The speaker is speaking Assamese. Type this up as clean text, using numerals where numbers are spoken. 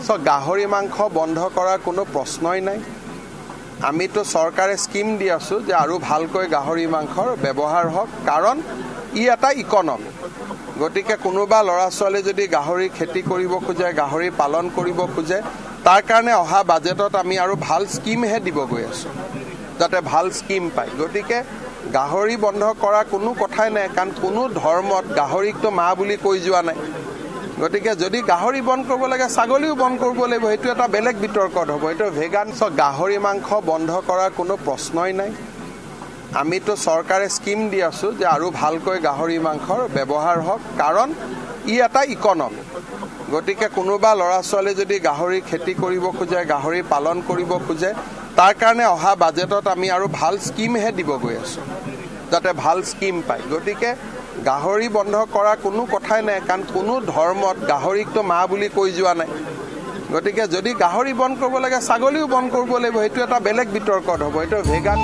গাহৰি মাংস বন্ধ কৰাৰ কোনো প্ৰশ্নই নাই। আমিতো চৰকাৰে স্কিম দি আছোঁ যে আৰু ভালকৈ গাহৰি মাংসৰ ব্যৱহাৰ হওক, কাৰণ ই এটা ইকনমি। গতিকে কোনোবা ল'ৰা ছোৱালী যদি গাহৰি খেতি কৰিব খোজে, গাহৰি পালন কৰিব খোজে, তাৰ কাৰণে অহা বাজেটত আমি আৰু ভাল স্কিমহে দিব গৈ আছোঁ, যাতে ভাল স্কিম পায়। গতিকে গাহৰি বন্ধ কৰা কোনো কথাই নাই, কাৰণ কোনো ধৰ্মত গাহৰিকতো মা বুলি কৈ যোৱা নাই। গতিকে যদি গাহৰি বন্ধ কৰিব লাগে, ছাগলীও বন্ধ কৰিব লাগিব, সেইটো এটা বেলেগ বিতৰ্কত হ'ব। এইটো ভেগান। গাহৰি মাংস বন্ধ কৰাৰ কোনো প্ৰশ্নই নাই। আমিতো চৰকাৰে স্কিম দি আছোঁ যে আৰু ভালকৈ গাহৰি মাংসৰ ব্যৱহাৰ হওক, কাৰণ ই এটা ইকনমি। গতিকে কোনোবা ল'ৰা ছোৱালী যদি গাহৰি খেতি কৰিব খোজে, গাহৰি পালন কৰিব খোজে, তাৰ কাৰণে অহা বাজেটত আমি আৰু ভাল স্কিমহে দিব গৈ আছোঁ, যাতে ভাল স্কিম পায়। গতিকে গাহৰি বন্ধ কৰা কোনো কথাই নাই, কাৰণ কোনো ধৰ্মত গাহৰিকতো মা বুলি কৈ যোৱা নাই। গতিকে যদি গাহৰি বন্ধ কৰিব লাগে, ছাগলীও বন্ধ কৰিব লাগিব, সেইটো এটা বেলেগ বিতৰ্কত হ'ব। এইটো ভেগান।